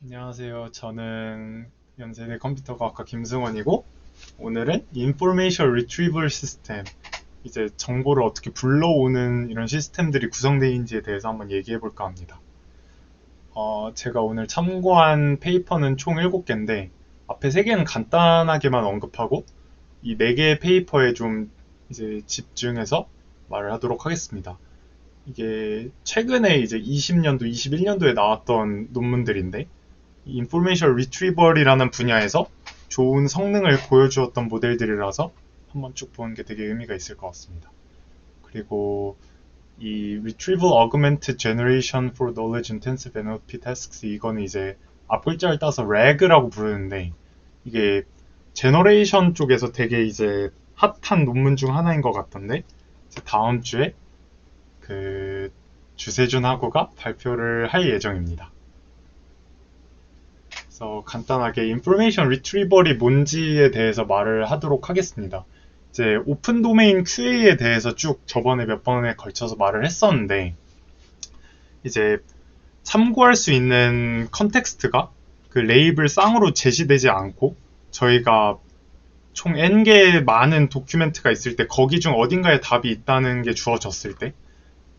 안녕하세요. 저는 연세대 컴퓨터과학과 김승원이고, 오늘은 Information Retrieval System, 이제 정보를 어떻게 불러오는 이런 시스템들이 구성되어 있는지에 대해서 한번 얘기해 볼까 합니다. 제가 오늘 참고한 페이퍼는 총 7개인데, 앞에 3개는 간단하게만 언급하고, 이 4개의 페이퍼에 좀 이제 집중해서 말을 하도록 하겠습니다. 이게 최근에 이제 20년도, 21년도에 나왔던 논문들인데, 인포메이션 리트리버리라는 분야에서 좋은 성능을 보여주었던 모델들이라서 한번 쭉 보는 게 되게 의미가 있을 것 같습니다. 그리고 이 Retrieval Augmented Generation for Knowledge Intensive NLP Tasks, 이거는 이제 앞글자를 따서 RAG라고 부르는데, 이게 제너레이션 쪽에서 되게 이제 핫한 논문 중 하나인 것 같던데, 다음 주에 그 주세준 하고가 발표를 할 예정입니다. 그래서 간단하게 인포메이션 리트리버리 뭔지에 대해서 말을 하도록 하겠습니다. 이제 오픈 도메인 QA에 대해서 쭉 저번에 몇 번에 걸쳐서 말을 했었는데, 이제 참고할 수 있는 컨텍스트가 그 레이블 쌍으로 제시되지 않고, 저희가 총 N개의 많은 도큐멘트가 있을 때 거기 중 어딘가에 답이 있다는 게 주어졌을 때,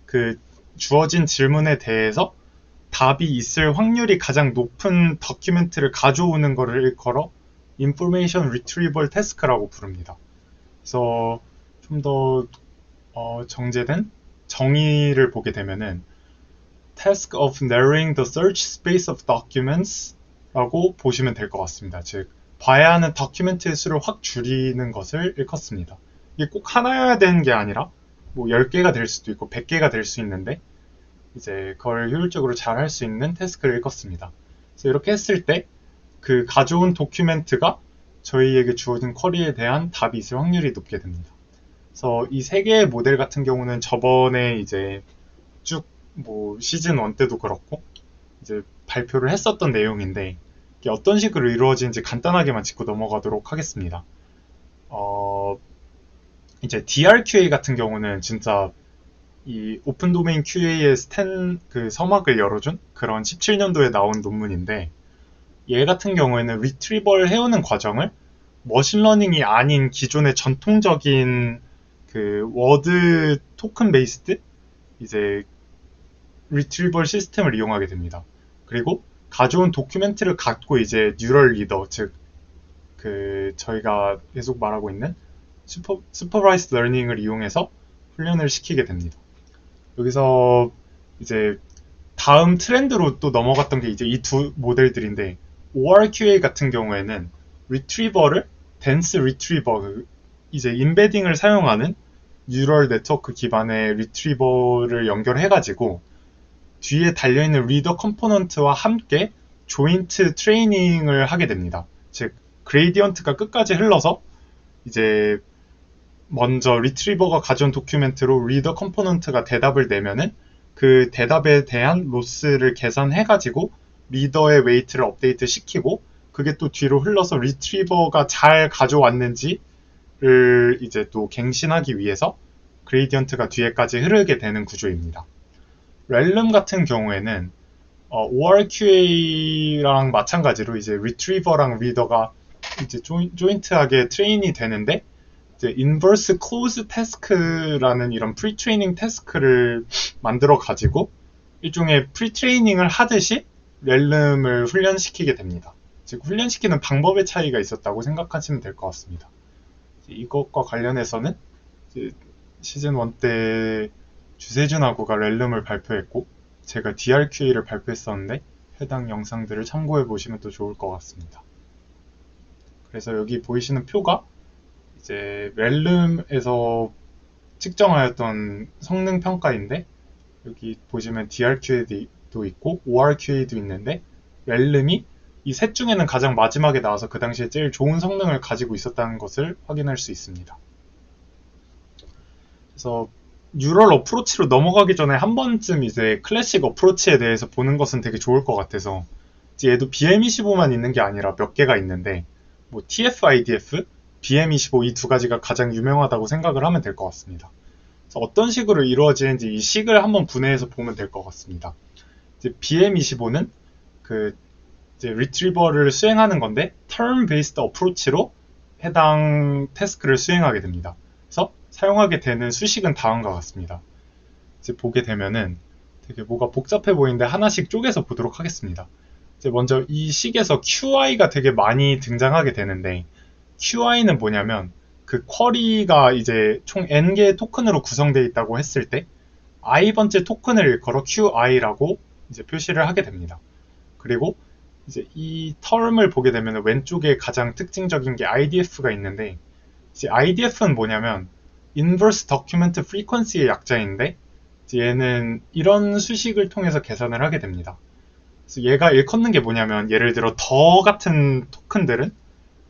그 주어진 질문에 대해서 답이 있을 확률이 가장 높은 다큐멘트를 가져오는 것을 일컬어 Information Retrieval Task라고 부릅니다. 그래서 좀 더 정제된 정의를 보게 되면은 Task of Narrowing the Search Space of Documents 라고 보시면 될 것 같습니다. 즉, 봐야 하는 다큐멘트의 수를 확 줄이는 것을 일컫습니다. 이게 꼭 하나여야 되는 게 아니라 뭐 10개가 될 수도 있고 100개가 될 수 있는데, 이제 그걸 효율적으로 잘 할 수 있는 태스크를 읽었습니다. 그래서 이렇게 했을 때 그 가져온 도큐멘트가 저희에게 주어진 쿼리에 대한 답이 있을 확률이 높게 됩니다. 그래서 이 세 개의 모델 같은 경우는 저번에 이제 쭉 뭐 시즌 1 때도 그렇고 이제 발표를 했었던 내용인데, 이게 어떤 식으로 이루어지는지 간단하게만 짚고 넘어가도록 하겠습니다. 이제 DRQA 같은 경우는 진짜 이 오픈 도메인 QA의 그 서막을 열어준 그런 17년도에 나온 논문인데, 얘 같은 경우에는 리트리버를 해오는 과정을 머신러닝이 아닌 기존의 전통적인 그 워드 토큰 베이스드 이제 리트리버 시스템을 이용하게 됩니다. 그리고 가져온 도큐멘트를 갖고 이제 뉴럴 리더, 즉 그 저희가 계속 말하고 있는 슈퍼바이스 러닝을 이용해서 훈련을 시키게 됩니다. 여기서 이제 다음 트렌드로 또 넘어갔던 게 이제 이 두 모델들인데, ORQA 같은 경우에는 리트리버를 덴스 리트리버, 이제 인베딩을 사용하는 뉴럴 네트워크 기반의 리트리버를 연결해가지고 뒤에 달려있는 리더 컴포넌트와 함께 조인트 트레이닝을 하게 됩니다. 즉, 그레이디언트가 끝까지 흘러서 이제 먼저 리트리버가 가져온 도큐멘트로 리더 컴포넌트가 대답을 내면은 그 대답에 대한 로스를 계산해가지고 리더의 웨이트를 업데이트 시키고, 그게 또 뒤로 흘러서 리트리버가 잘 가져왔는지를 이제 또 갱신하기 위해서 그레이디언트가 뒤에까지 흐르게 되는 구조입니다. 렐름 같은 경우에는 ORQA랑 마찬가지로 이제 리트리버랑 리더가 이제 조인트하게 트레인이 되는데, 이제 인버스 클로즈 태스크라는 이런 프리트레이닝 태스크를 만들어 가지고 일종의 프리트레이닝을 하듯이 렐름을 훈련시키게 됩니다. 즉, 훈련시키는 방법의 차이가 있었다고 생각하시면 될 것 같습니다. 이것과 관련해서는 시즌 1 때 주세준 하고가 렐름을 발표했고, 제가 DRQA를 발표했었는데 해당 영상들을 참고해 보시면 또 좋을 것 같습니다. 그래서 여기 보이시는 표가 이제 렐름에서 측정하였던 성능 평가인데, 여기 보시면 DRQA도 있고 ORQA도 있는데, 렐름이 이 셋 중에는 가장 마지막에 나와서 그 당시에 제일 좋은 성능을 가지고 있었다는 것을 확인할 수 있습니다. 그래서 뉴럴 어프로치로 넘어가기 전에 한 번쯤 이제 클래식 어프로치에 대해서 보는 것은 되게 좋을 것 같아서, 이제 얘도 BM25만 있는 게 아니라 몇 개가 있는데, 뭐 TF-IDF, BM25 이 두 가지가 가장 유명하다고 생각을 하면 될 것 같습니다. 그래서 어떤 식으로 이루어지는지 이 식을 한번 분해해서 보면 될 것 같습니다. 이제 BM25는 그 이제 리트리버를 수행하는 건데 term based approach로 해당 태스크를 수행하게 됩니다. 그래서 사용하게 되는 수식은 다음과 같습니다. 이제 보게 되면은 되게 뭐가 복잡해 보이는데 하나씩 쪼개서 보도록 하겠습니다. 이제 먼저 이 식에서 QI가 되게 많이 등장하게 되는데 QI는 뭐냐면 그 쿼리가 이제 총 n개의 토큰으로 구성되어 있다고 했을 때 i번째 토큰을 일컬어 QI라고 이제 표시를 하게 됩니다. 그리고 이제 이 term을 보게 되면 왼쪽에 가장 특징적인 게 IDF가 있는데 이제 IDF는 뭐냐면 Inverse Document Frequency의 약자인데 얘는 이런 수식을 통해서 계산을 하게 됩니다. 그래서 얘가 일컫는 게 뭐냐면 예를 들어 더 같은 토큰들은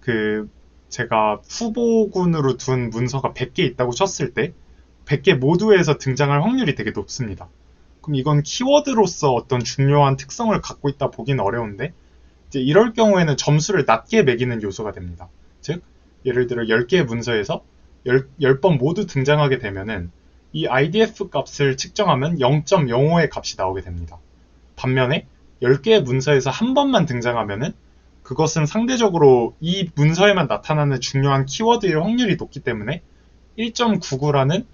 그 제가 후보군으로 둔 문서가 100개 있다고 쳤을 때 100개 모두에서 등장할 확률이 되게 높습니다. 그럼 이건 키워드로서 어떤 중요한 특성을 갖고 있다 보기는 어려운데 이제 이럴 경우에는 점수를 낮게 매기는 요소가 됩니다. 즉 예를 들어 10개의 문서에서 10번 모두 등장하게 되면은 이 IDF 값을 측정하면 0.05의 값이 나오게 됩니다. 반면에 10개의 문서에서 한 번만 등장하면은 그것은 상대적으로 이 문서에만 나타나는 중요한 키워드의 확률이 높기 때문에 1.99라는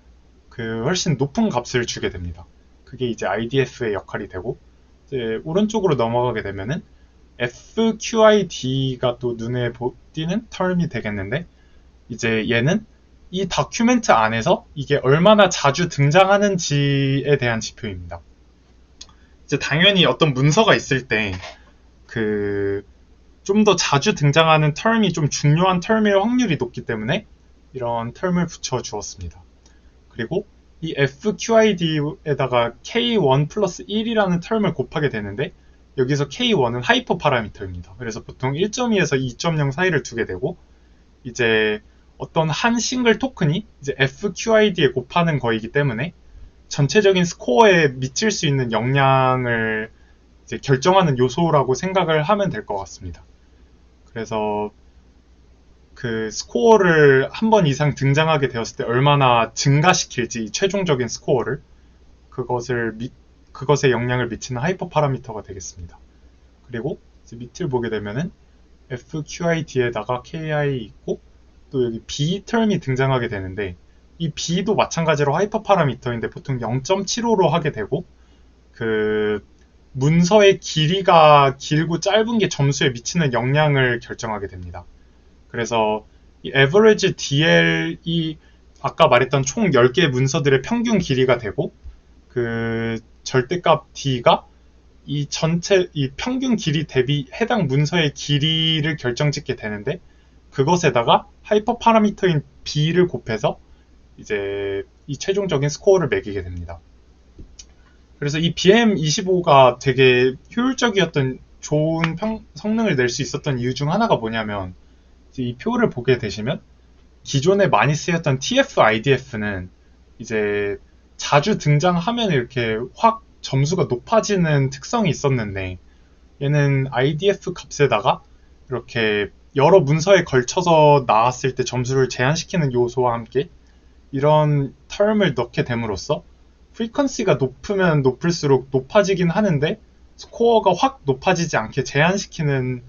그 훨씬 높은 값을 주게 됩니다. 그게 이제 IDF의 역할이 되고 이제 오른쪽으로 넘어가게 되면은 FQID가 또 눈에 띄는 term이 되겠는데 이제 얘는 이 다큐멘트 안에서 이게 얼마나 자주 등장하는지에 대한 지표입니다. 이제 당연히 어떤 문서가 있을 때 그 좀 더 자주 등장하는 term이 좀 중요한 term일 확률이 높기 때문에 이런 term을 붙여 주었습니다. 그리고 이 FQID에다가 K1 플러스 1이라는 term을 곱하게 되는데 여기서 K1은 하이퍼 파라미터입니다. 그래서 보통 1.2에서 2.0 사이를 두게 되고 이제 어떤 한 싱글 토큰이 이제 FQID에 곱하는 거이기 때문에 전체적인 스코어에 미칠 수 있는 영향을 이제 결정하는 요소라고 생각을 하면 될 것 같습니다. 그래서 그 스코어를 한 번 이상 등장하게 되었을 때 얼마나 증가시킬지 최종적인 스코어를 그것에 영향을 미치는 하이퍼 파라미터가 되겠습니다. 그리고 이제 밑을 보게 되면은 FQID에다가 KI 있고 또 여기 B term이 등장하게 되는데 이 B도 마찬가지로 하이퍼 파라미터인데 보통 0.75로 하게 되고 그 문서의 길이가 길고 짧은 게 점수에 미치는 영향을 결정하게 됩니다. 그래서 이 average DL이 아까 말했던 총 10개의 문서들의 평균 길이가 되고 그 절대값 D가 이 평균 길이 대비 해당 문서의 길이를 결정짓게 되는데 그것에다가 하이퍼 파라미터인 B를 곱해서 이제 이 최종적인 스코어를 매기게 됩니다. 그래서 이 BM25가 되게 효율적이었던 좋은 성능을 낼 수 있었던 이유 중 하나가 뭐냐면 이 표를 보게 되시면 기존에 많이 쓰였던 TF IDF는 이제 자주 등장하면 이렇게 확 점수가 높아지는 특성이 있었는데 얘는 IDF 값에다가 이렇게 여러 문서에 걸쳐서 나왔을 때 점수를 제한시키는 요소와 함께 이런 term을 넣게 됨으로써 프리퀀시가 높으면 높을수록 높아지긴 하는데 스코어가 확 높아지지 않게 제한시키는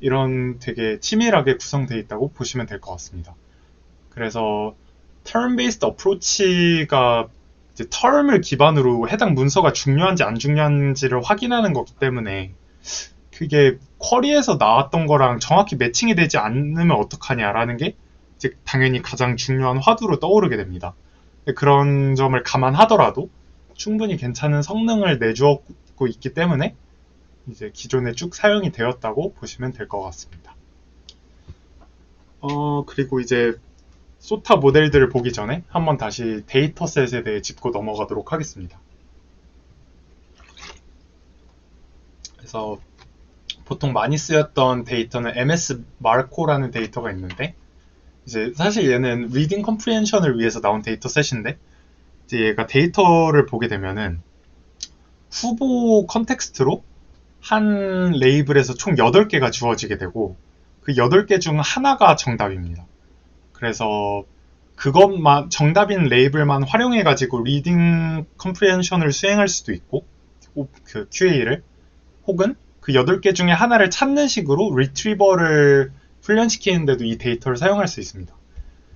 이런 되게 치밀하게 구성되어 있다고 보시면 될 것 같습니다. 그래서 term-based approach가 이제 term을 기반으로 해당 문서가 중요한지 안 중요한지를 확인하는 거기 때문에 그게 쿼리에서 나왔던 거랑 정확히 매칭이 되지 않으면 어떡하냐라는 게 이제 당연히 가장 중요한 화두로 떠오르게 됩니다. 그런 점을 감안하더라도 충분히 괜찮은 성능을 내주었고 있기 때문에 이제 기존에 쭉 사용이 되었다고 보시면 될 것 같습니다. 그리고 이제 소타 모델들을 보기 전에 한번 다시 데이터셋에 대해 짚고 넘어가도록 하겠습니다. 그래서 보통 많이 쓰였던 데이터는 MS 마르코라는 데이터가 있는데 이제 사실 얘는 리딩 컴프리hension을 위해서 나온 데이터셋인데 이제 얘가 데이터를 보게 되면은 후보 컨텍스트로 한 레이블에서 총 8개가 주어지게 되고 그 8개 중 하나가 정답입니다. 그래서 그것만 정답인 레이블만 활용해 가지고 리딩 컴프리hension을 수행할 수도 있고 그 QA를 혹은 그 8개 중에 하나를 찾는 식으로 리트리버를 훈련시키는데도 이 데이터를 사용할 수 있습니다.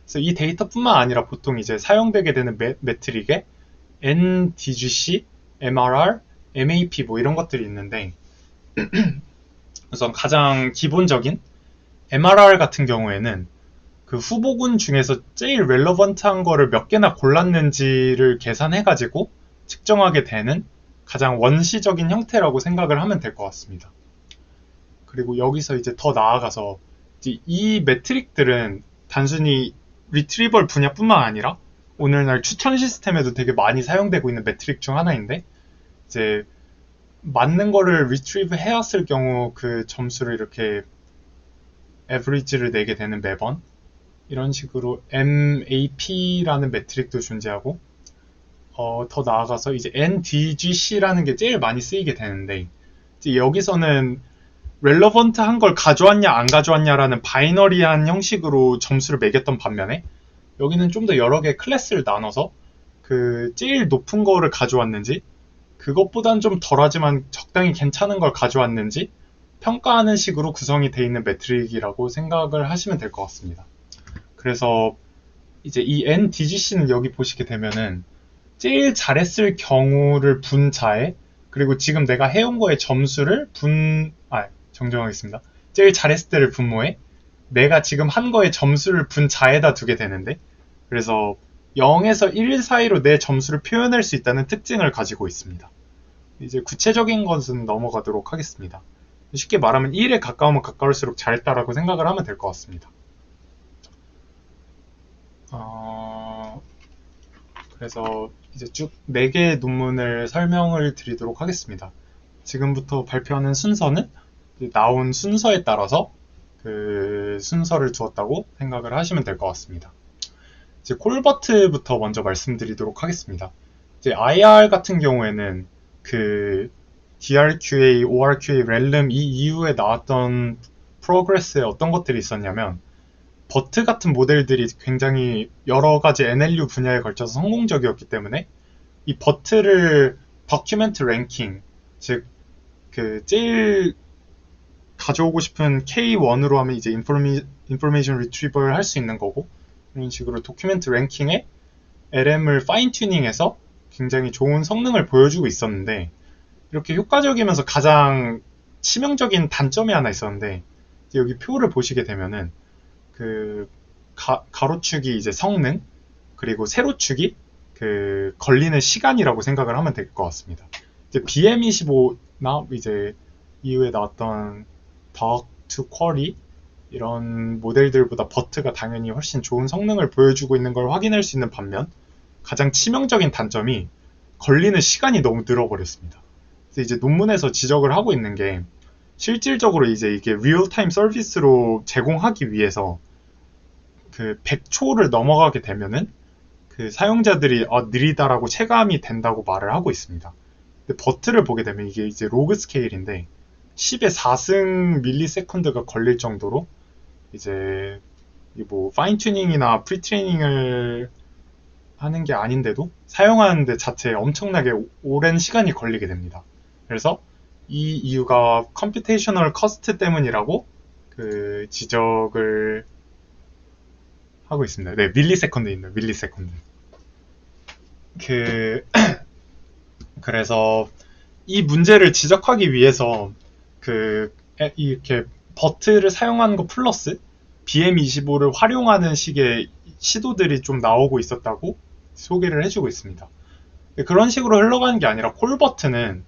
그래서 이 데이터뿐만 아니라 보통 이제 사용되게 되는 매트릭에 NDGC, MRR, MAP 뭐 이런 것들이 있는데 우선 가장 기본적인 MRR 같은 경우에는 그 후보군 중에서 제일 렐러번트한 거를 몇 개나 골랐는지를 계산해가지고 측정하게 되는 가장 원시적인 형태라고 생각을 하면 될 것 같습니다. 그리고 여기서 이제 더 나아가서 이제 이 매트릭들은 단순히 리트리벌 분야뿐만 아니라 오늘날 추천 시스템에도 되게 많이 사용되고 있는 매트릭 중 하나인데 이제 맞는 거를 리트리브 해왔을 경우 그 점수를 이렇게 에버리지를 내게 되는 매번 이런 식으로 MAP라는 매트릭도 존재하고 더 나아가서 이제 NDGC라는 게 제일 많이 쓰이게 되는데 이제 여기서는 렐러번트한 걸 가져왔냐 안 가져왔냐라는 바이너리한 형식으로 점수를 매겼던 반면에 여기는 좀 더 여러 개의 클래스를 나눠서 그 제일 높은 거를 가져왔는지 그것보단 좀 덜하지만 적당히 괜찮은 걸 가져왔는지 평가하는 식으로 구성이 되어 있는 매트릭이라고 생각을 하시면 될 것 같습니다. 그래서 이제 이 NDGC는 여기 보시게 되면은 제일 잘했을 경우를 분자에 그리고 지금 내가 해온 거의 점수를 정정하겠습니다. 제일 잘했을 때를 분모해 내가 지금 한 거의 점수를 분자에다 두게 되는데 그래서 0에서 1 사이로 내 점수를 표현할 수 있다는 특징을 가지고 있습니다. 이제 구체적인 것은 넘어가도록 하겠습니다. 쉽게 말하면 1에 가까우면 가까울수록 잘했다라고 생각을 하면 될 것 같습니다. 그래서 이제 쭉 4개의 논문을 설명을 드리도록 하겠습니다. 지금부터 발표하는 순서는 나온 순서에 따라서 그 순서를 두었다고 생각을 하시면 될 것 같습니다. 이제 콜버트부터 먼저 말씀드리도록 하겠습니다. 이제 IR 같은 경우에는 그 DRQA, ORQA, 렐름 이 이후에 나왔던 프로그레스에 어떤 것들이 있었냐면 버트 같은 모델들이 굉장히 여러 가지 NLU 분야에 걸쳐서 성공적이었기 때문에 이 버트를 도큐멘트 랭킹, 즉 그 제일 가져오고 싶은 K1으로 하면 이제 인포메이션 리트리버를 할 수 있는 거고 이런 식으로 도큐멘트 랭킹에 LM을 파인 튜닝해서 굉장히 좋은 성능을 보여주고 있었는데 이렇게 효과적이면서 가장 치명적인 단점이 하나 있었는데 여기 표를 보시게 되면은 그 가로축이 이제 성능 그리고 세로축이 그 걸리는 시간이라고 생각을 하면 될 것 같습니다. 이제 BM25나 이제 이후에 나왔던 덕2 쿼리 이런 모델들보다 버트가 당연히 훨씬 좋은 성능을 보여주고 있는 걸 확인할 수 있는 반면 가장 치명적인 단점이 걸리는 시간이 너무 늘어버렸습니다. 그래서 이제 논문에서 지적을 하고 있는 게 실질적으로 이제 이게 리얼타임 서비스로 제공하기 위해서 그 100초를 넘어가게 되면은 그 사용자들이 느리다라고 체감이 된다고 말을 하고 있습니다. 근데 버트를 보게 되면 이게 이제 로그 스케일인데 10의 4승 밀리세컨드가 걸릴 정도로 이제 뭐 파인 튜닝이나 프리 트레이닝을 하는 게 아닌데도 사용하는 데 자체에 엄청나게 오랜 시간이 걸리게 됩니다. 그래서 이 이유가 컴퓨테이셔널 커스트 때문이라고 그 지적을 하고 있습니다. 네, 밀리세컨드입니다. 밀리세컨드. 그래서 이 문제를 지적하기 위해서 이렇게 버트를 사용하는 거 플러스 BM25를 활용하는 식의 시도들이 좀 나오고 있었다고 소개를 해주고 있습니다. 그런 식으로 흘러가는 게 아니라 콜버트는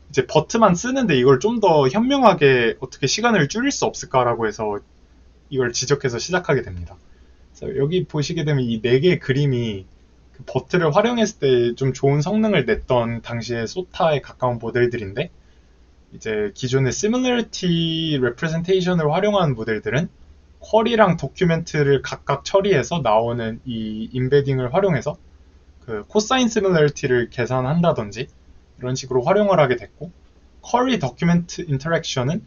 이제 버트만 쓰는데 이걸 좀 더 현명하게 어떻게 시간을 줄일 수 없을까라고 해서 이걸 지적해서 시작하게 됩니다. 그래서 여기 보시게 되면 이 4개의 그림이 그 버트를 활용했을 때 좀 좋은 성능을 냈던 당시의 소타에 가까운 모델들인데 이제 기존의 similarity representation을 활용한 모델들은 쿼리랑 도큐멘트를 각각 처리해서 나오는 이 임베딩을 활용해서 그 코사인 시뮬러리티를 계산한다든지 이런 식으로 활용을 하게 됐고 쿼리 도큐멘트 인터랙션은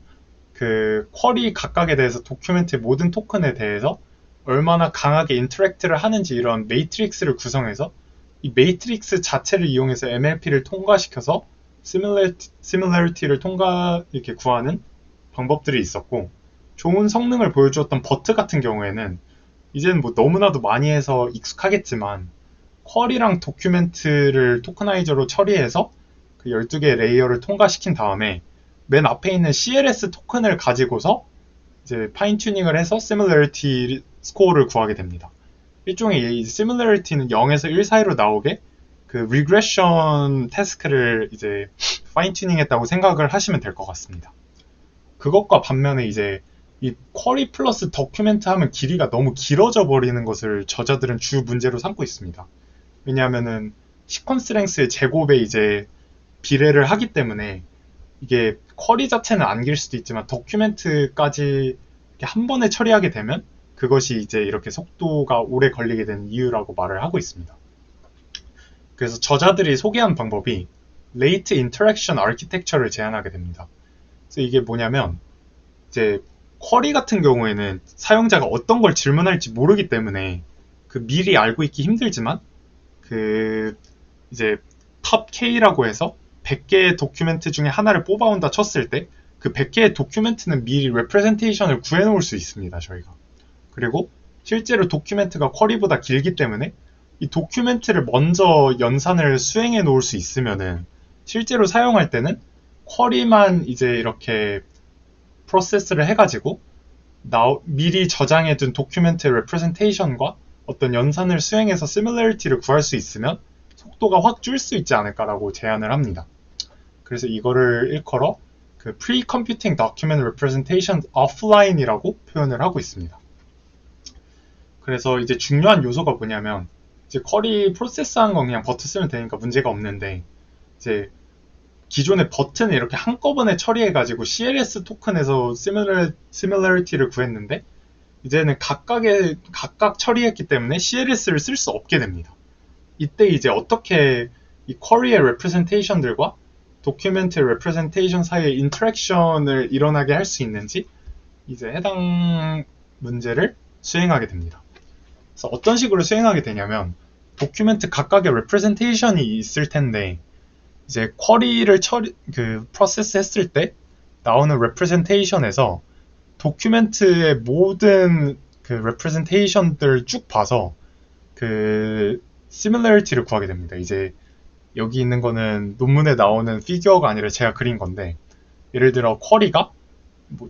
그 쿼리 각각에 대해서 도큐멘트의 모든 토큰에 대해서 얼마나 강하게 인터랙트를 하는지 이런 매트릭스를 구성해서 이 매트릭스 자체를 이용해서 MLP를 통과시켜서 similarity를 이렇게 구하는 방법들이 있었고, 좋은 성능을 보여주었던 버트 같은 경우에는 이제는 뭐 너무나도 많이 해서 익숙하겠지만 쿼리랑 도큐멘트를 토커나이저로 처리해서 그 12개의 레이어를 통과시킨 다음에 맨 앞에 있는 CLS 토큰을 가지고서 이제 파인 튜닝을 해서 similarity 스코어를 구하게 됩니다. 일종의 이 similarity는 0에서 1 사이로 나오게 그 regression 태스크를 이제 파인 튜닝했다고 생각을 하시면 될 것 같습니다. 그것과 반면에 이제 이 쿼리 플러스 도큐멘트 하면 길이가 너무 길어져 버리는 것을 저자들은 주 문제로 삼고 있습니다. 왜냐하면은 시퀀스 랭스의 제곱에 이제 비례를 하기 때문에 이게 쿼리 자체는 안 길 수도 있지만 도큐멘트까지 한 번에 처리하게 되면 그것이 이제 이렇게 속도가 오래 걸리게 되는 이유라고 말을 하고 있습니다. 그래서 저자들이 소개한 방법이 Late Interaction Architecture를 제안하게 됩니다. 그래서 이게 뭐냐면 이제 쿼리 같은 경우에는 사용자가 어떤 걸 질문할지 모르기 때문에 그 미리 알고 있기 힘들지만 그 이제 탑 K라고 해서 100개의 도큐멘트 중에 하나를 뽑아온다 쳤을 때 그 100개의 도큐멘트는 미리 레프레젠테이션을 구해놓을 수 있습니다, 저희가. 그리고 실제로 도큐멘트가 쿼리보다 길기 때문에 이 도큐멘트를 먼저 연산을 수행해 놓을 수 있으면은 실제로 사용할 때는 쿼리만 이제 이렇게 프로세스를 해가지고 미리 저장해둔 도큐멘트의 레프레젠테이션과 어떤 연산을 수행해서 시뮬러리티를 구할 수 있으면 속도가 확 줄 수 있지 않을까라고 제안을 합니다. 그래서 이거를 일컬어 그 Pre-Computing Document Representation Offline이라고 표현을 하고 있습니다. 그래서 이제 중요한 요소가 뭐냐면 이제 쿼리 프로세스한 건 그냥 버튼 쓰면 되니까 문제가 없는데 이제 기존의 버튼을 이렇게 한꺼번에 처리해가지고 CLS 토큰에서 similarity를 구했는데 이제는 각각 처리했기 때문에 CLS를 쓸 수 없게 됩니다. 이때 이제 어떻게 이 쿼리의 representation들과 도큐멘트의 representation 사이의 인터랙션을 일어나게 할 수 있는지 이제 해당 문제를 수행하게 됩니다. 그래서 어떤 식으로 수행하게 되냐면 도큐멘트 각각의 representation이 있을 텐데 이제 쿼리를 프로세스 했을 때 나오는 representation에서 도큐멘트의 모든 그 representation들 쭉 봐서 그 similarity를 구하게 됩니다. 이제 여기 있는 거는 논문에 나오는 피규어가 아니라 제가 그린 건데 예를 들어 쿼리가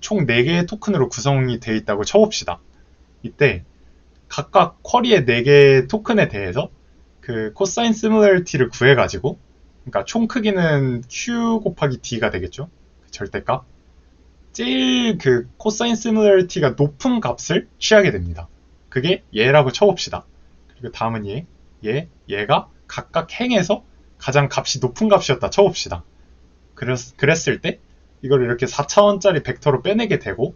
총 4개의 토큰으로 구성이 되어 있다고 쳐봅시다. 이때 각각 쿼리의 4개의 토큰에 대해서 그 코사인 similarity를 구해가지고 그러니까 총 크기는 Q 곱하기 D가 되겠죠. 절대값. 제일 그 코사인 similarity가 높은 값을 취하게 됩니다. 그게 얘라고 쳐봅시다. 그리고 다음은 얘가 각각 행에서 가장 값이 높은 값이었다 쳐봅시다. 그랬을 때 이걸 이렇게 4차원짜리 벡터로 빼내게 되고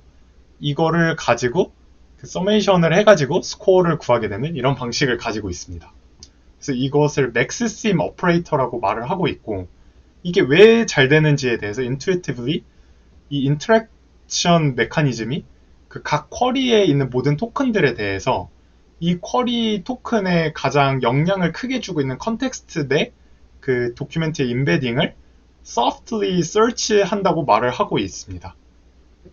이거를 가지고 그 서메이션을 해가지고 스코어를 구하게 되는 이런 방식을 가지고 있습니다. 그래서 이것을 맥스심 오퍼레이터라고 말을 하고 있고 이게 왜 잘 되는지에 대해서 intuitively 이 인터랙션 메커니즘이 그 각 쿼리에 있는 모든 토큰들에 대해서 이 쿼리 토큰에 가장 영향을 크게 주고 있는 컨텍스트 내 그 도큐멘트의 인베딩을 softly search 한다고 말을 하고 있습니다.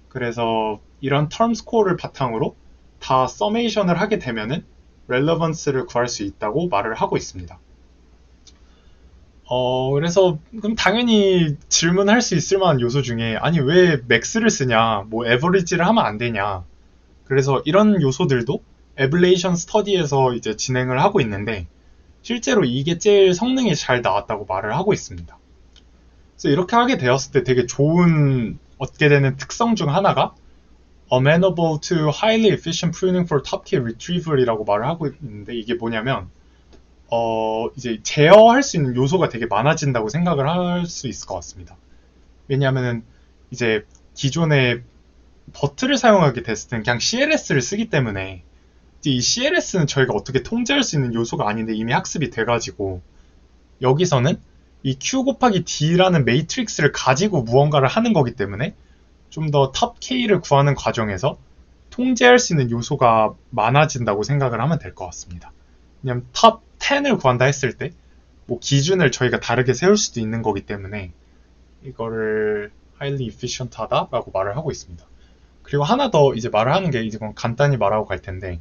그래서 이런 term score를 바탕으로 다 서메이션을 하게 되면은 relevance를 구할 수 있다고 말을 하고 있습니다. 그래서 그럼 당연히 질문할 수 있을 만한 요소 중에 아니 왜 max를 쓰냐, 뭐 average를 하면 안 되냐. 그래서 이런 요소들도 에블레이션 스터디에서 이제 진행을 하고 있는데 실제로 이게 제일 성능이 잘 나왔다고 말을 하고 있습니다. 그래서 이렇게 하게 되었을 때 되게 좋은 얻게 되는 특성 중 하나가 amenable to highly efficient pruning for top key retrieval이라고 말을 하고 있는데 이게 뭐냐면 이제 제어할 수 있는 요소가 되게 많아진다고 생각을 할 수 있을 것 같습니다. 왜냐하면 이제 기존에 버트를 사용하게 됐을 때는 그냥 CLS를 쓰기 때문에 이 CLS는 저희가 어떻게 통제할 수 있는 요소가 아닌데 이미 학습이 돼가지고 여기서는 이 Q 곱하기 D라는 매트릭스를 가지고 무언가를 하는 거기 때문에 좀 더 탑 K를 구하는 과정에서 통제할 수 있는 요소가 많아진다고 생각을 하면 될 것 같습니다. 왜냐면 탑 10을 구한다 했을 때 뭐 기준을 저희가 다르게 세울 수도 있는 거기 때문에 이거를 highly efficient하다라고 말을 하고 있습니다. 그리고 하나 더 이제 말을 하는 게, 이건 간단히 말하고 갈 텐데,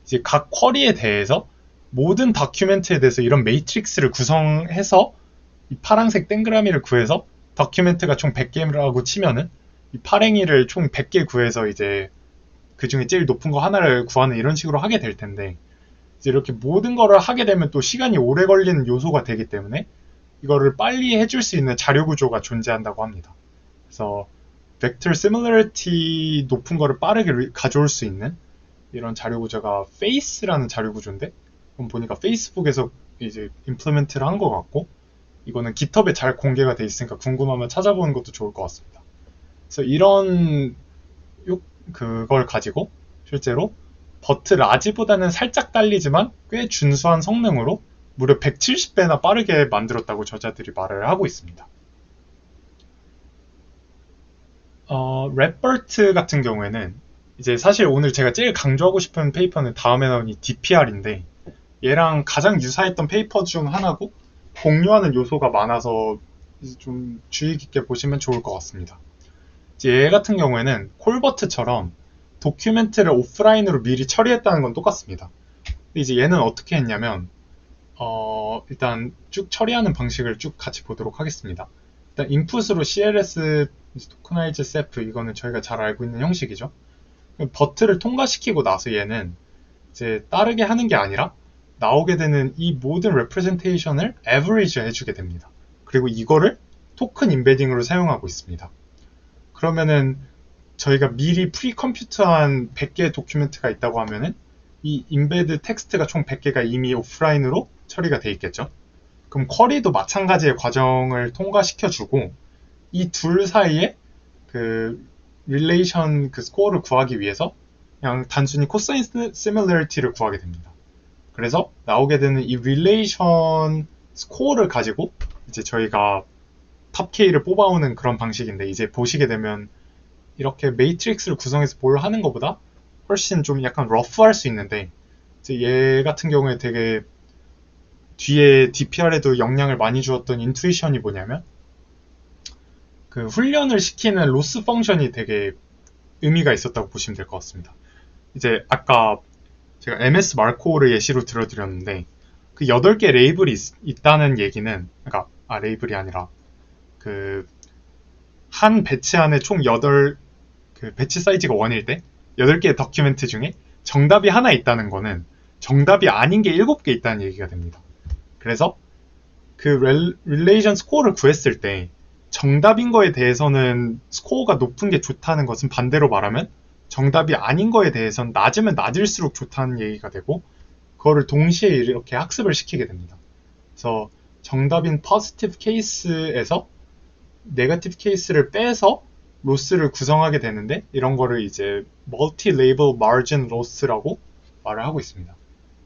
이제 각 쿼리에 대해서 모든 다큐멘트에 대해서 이런 매트릭스를 구성해서 이 파란색 동그라미를 구해서 다큐멘트가 총 100개라고 치면은 이 파랭이를 총 100개 구해서 이제 그 중에 제일 높은 거 하나를 구하는 이런 식으로 하게 될 텐데, 이제 이렇게 모든 거를 하게 되면 또 시간이 오래 걸리는 요소가 되기 때문에 이거를 빨리 해줄 수 있는 자료 구조가 존재한다고 합니다. 그래서 벡터 시뮬러리티 높은 거를 빠르게 가져올 수 있는 이런 자료 구조가 페이스라는 자료 구조인데, 그럼 보니까 페이스북에서 이제 임플리멘트를 한 것 같고, 이거는 깃허브에 잘 공개가 돼 있으니까 궁금하면 찾아보는 것도 좋을 것 같습니다. 그래서 이런 그걸 가지고 실제로 버트 라지보다는 살짝 딸리지만 꽤 준수한 성능으로 무려 170배나 빠르게 만들었다고 저자들이 말을 하고 있습니다. 랩버트 같은 경우에는 이제 사실 오늘 제가 제일 강조하고 싶은 페이퍼는 다음에 나온 이 DPR인데, 얘랑 가장 유사했던 페이퍼 중 하나고 공유하는 요소가 많아서 좀 주의 깊게 보시면 좋을 것 같습니다. 이제 얘 같은 경우에는 콜버트처럼 도큐멘트를 오프라인으로 미리 처리했다는 건 똑같습니다. 근데 이제 얘는 어떻게 했냐면, 일단 쭉 처리하는 방식을 쭉 같이 보도록 하겠습니다. 일단 인풋으로 CLS 토커나이즈 셀프, 이거는 저희가 잘 알고 있는 형식이죠. 버트를 통과시키고 나서 얘는 이제 따르게 하는 게 아니라 나오게 되는 이 모든 레프레젠테이션을 에버리지 해주게 됩니다. 그리고 이거를 토큰 임베딩으로 사용하고 있습니다. 그러면은 저희가 미리 프리 컴퓨터한 100개의 도큐멘트가 있다고 하면은 이 임베드 텍스트가 총 100개가 이미 오프라인으로 처리가 돼 있겠죠. 그럼 쿼리도 마찬가지의 과정을 통과시켜주고 이 둘 사이에 그 릴레이션 그 스코어를 구하기 위해서 그냥 단순히 코사인 시뮬러리티를 구하게 됩니다. 그래서 나오게 되는 이 릴레이션 스코어를 가지고 이제 저희가 탑 K를 뽑아오는 그런 방식인데, 이제 보시게 되면 이렇게 매트릭스를 구성해서 뭘 하는 것보다 훨씬 좀 약간 러프할 수 있는데, 이제 얘 같은 경우에 되게 뒤에 DPR에도 영향을 많이 주었던 인투이션이 뭐냐면, 그 훈련을 시키는 로스 펑션이 되게 의미가 있었다고 보시면 될 것 같습니다. 이제 아까 제가 MS 마르코를 예시로 들어드렸는데, 그 8개 레이블이 있다는 얘기는, 그러니까 레이블이 아니라 그 한 배치 안에 총 8, 그 배치 사이즈가 1일 때 8개의 다큐멘트 중에 정답이 하나 있다는 거는 정답이 아닌 게 7개 있다는 얘기가 됩니다. 그래서 그 릴레이션 스코어를 구했을 때 정답인 거에 대해서는 스코어가 높은 게 좋다는 것은, 반대로 말하면 정답이 아닌 거에 대해서는 낮으면 낮을수록 좋다는 얘기가 되고, 그거를 동시에 이렇게 학습을 시키게 됩니다. 그래서 정답인 포지티브 케이스에서 네거티브 케이스를 빼서 로스를 구성하게 되는데, 이런 거를 이제 멀티 레이블 마진 로스라고 말을 하고 있습니다.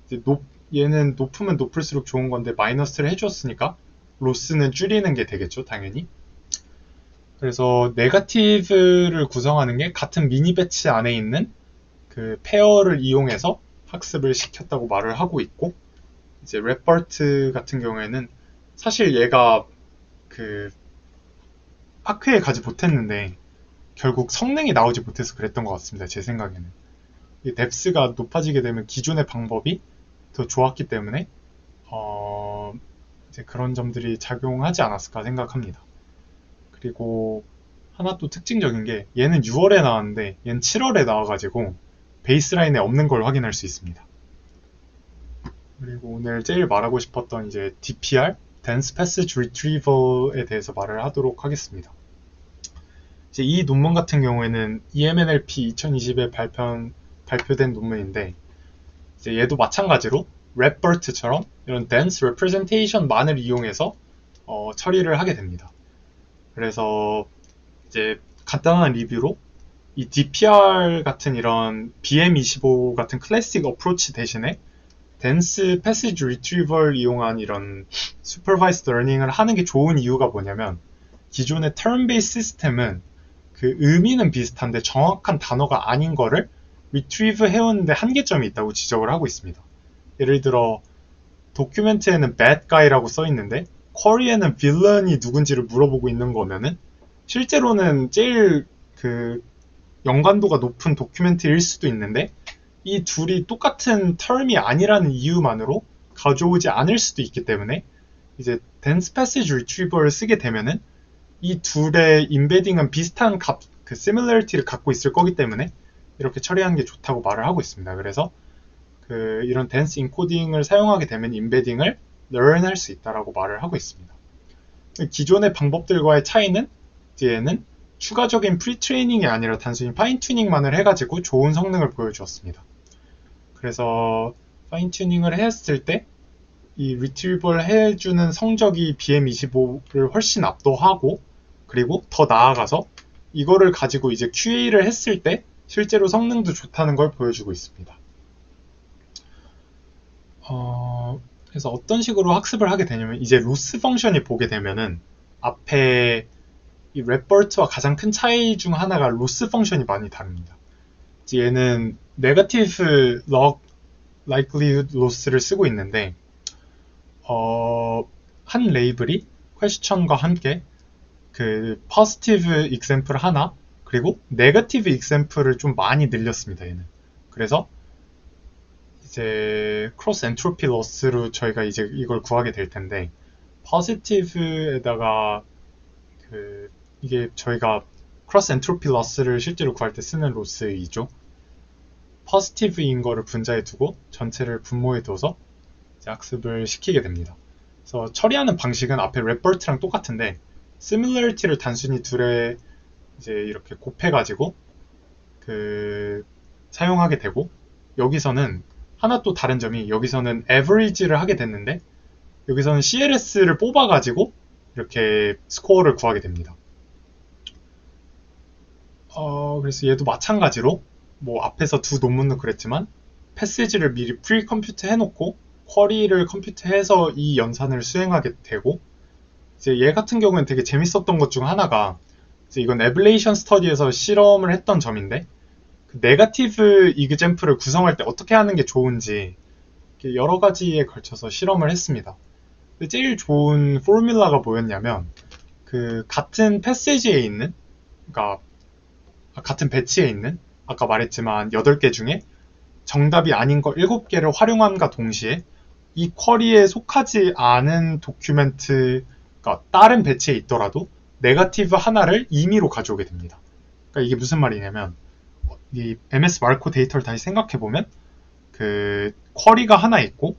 이제 얘는 높으면 높을수록 좋은 건데 마이너스를 해줬으니까 로스는 줄이는 게 되겠죠, 당연히. 그래서 네거티브를 구성하는 게 같은 미니 배치 안에 있는 그 페어를 이용해서 학습을 시켰다고 말을 하고 있고, 이제 랩버트 같은 경우에는 사실 얘가 그 학회에 가지 못했는데 결국 성능이 나오지 못해서 그랬던 것 같습니다. 제 생각에는. 이 뎁스가 높아지게 되면 기존의 방법이 더 좋았기 때문에 이제 그런 점들이 작용하지 않았을까 생각합니다. 그리고 하나 또 특징적인 게, 얘는 6월에 나왔는데 얘는 7월에 나와가지고 베이스라인에 없는 걸 확인할 수 있습니다. 그리고 오늘 제일 말하고 싶었던 이제 DPR, Dense Passage Retrieval에 대해서 말을 하도록 하겠습니다. 이제 이 논문 같은 경우에는 EMNLP 2020에 발표된 논문인데, 이제 얘도 마찬가지로 랩버트처럼 이런 dense representation만을 이용해서 처리를 하게 됩니다. 그래서 이제 간단한 리뷰로 이 DPR 같은 이런 BM25 같은 클래식 어프로치 대신에 dense passage retrieval 이용한 이런 supervised learning을 하는 게 좋은 이유가 뭐냐면, 기존의 term-based 시스템은 그 의미는 비슷한데 정확한 단어가 아닌 거를 retrieve 해오는데 한계점이 있다고 지적을 하고 있습니다. 예를 들어 도큐멘트에는 bad guy라고 써 있는데 쿼리에는 빌런이 누군지를 물어보고 있는 거면은 실제로는 제일 그 연관도가 높은 도큐멘트일 수도 있는데 이 둘이 똑같은 텀이 아니라는 이유만으로 가져오지 않을 수도 있기 때문에 이제 dense passage retriever를 쓰게 되면은 이 둘의 인베딩은 비슷한 그 similarity를 갖고 있을 거기 때문에 이렇게 처리하는 게 좋다고 말을 하고 있습니다. 그래서 이런 dense encoding을 사용하게 되면 인베딩을 learn 할 수 있다라고 말을 하고 있습니다. 기존의 방법들과의 차이는 얘는 추가적인 프리트레이닝이 아니라 단순히 파인튜닝만을 해가지고 좋은 성능을 보여주었습니다. 그래서 파인튜닝을 했을 때 이 리트리버를 해주는 성적이 BM25를 훨씬 압도하고 그리고 더 나아가서 이거를 가지고 이제 QA를 했을 때 실제로 성능도 좋다는 걸 보여주고 있습니다. 그래서 어떤 식으로 학습을 하게 되냐면 이제 로스 펑션이 보게 되면은 앞에 이 랩버트와 가장 큰 차이 중 하나가 로스 펑션이 많이 다릅니다. 얘는 네거티브 likelihood loss를 쓰고 있는데 한 레이블이 question과 함께 그 positive example 하나 그리고 negative example을 좀 많이 늘렸습니다. 얘는 그래서 이제 cross entropy loss로 저희가 이제 이걸 구하게 될 텐데 positive에다가 이게 저희가 cross entropy loss를 실제로 구할 때 쓰는 로스이죠. positive인 거를 분자에 두고 전체를 분모에 둬서 학습을 시키게 됩니다. 그래서 처리하는 방식은 앞에 랩버트랑 똑같은데 similarity를 단순히 둘에 이제 이렇게 곱해가지고 사용하게 되고 여기서는 하나 또 다른 점이 여기서는 average를 하게 됐는데 여기서는 CLS를 뽑아가지고 이렇게 스코어를 구하게 됩니다. 그래서 얘도 마찬가지로 뭐 앞에서 두 논문도 그랬지만 패시지를 미리 프리 컴퓨트 해놓고 쿼리를 컴퓨트해서 이 연산을 수행하게 되고 이제 얘 같은 경우는 되게 재밌었던 것 중 하나가 이제 이건 에블레이션 스터디에서 실험을 했던 점인데 그 네거티브 이그젬플을 구성할 때 어떻게 하는 게 좋은지 여러 가지에 걸쳐서 실험을 했습니다. 근데 제일 좋은 포뮬라가 뭐였냐면 그 같은 패시지에 있는 그러니까 같은 배치에 있는 아까 말했지만 8개 중에 정답이 아닌 거 7개를 활용함과 동시에 이 쿼리에 속하지 않은 도큐멘트가 다른 배치에 있더라도 네거티브 하나를 임의로 가져오게 됩니다. 그러니까 이게 무슨 말이냐면 이 MS 마르코 데이터를 다시 생각해보면 그 쿼리가 하나 있고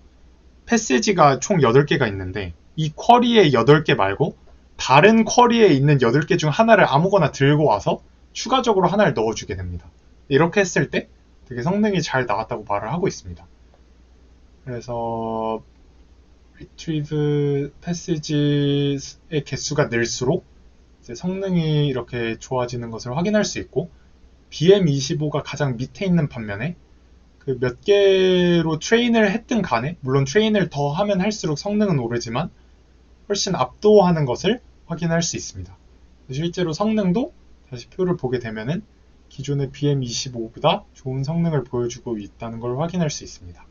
패시지가 총 8개가 있는데 이 쿼리의 8개 말고 다른 쿼리에 있는 8개 중 하나를 아무거나 들고 와서 추가적으로 하나를 넣어주게 됩니다. 이렇게 했을 때 되게 성능이 잘 나왔다고 말을 하고 있습니다. 그래서 retrieve passage의 개수가 늘수록 이제 성능이 이렇게 좋아지는 것을 확인할 수 있고 BM25가 가장 밑에 있는 반면에 그 몇 개로 트레인을 했든 간에 물론 트레인을 더 하면 할수록 성능은 오르지만 훨씬 압도하는 것을 확인할 수 있습니다. 실제로 성능도 다시 표를 보게 되면은 기존의 BM25보다 좋은 성능을 보여주고 있다는 걸 확인할 수 있습니다.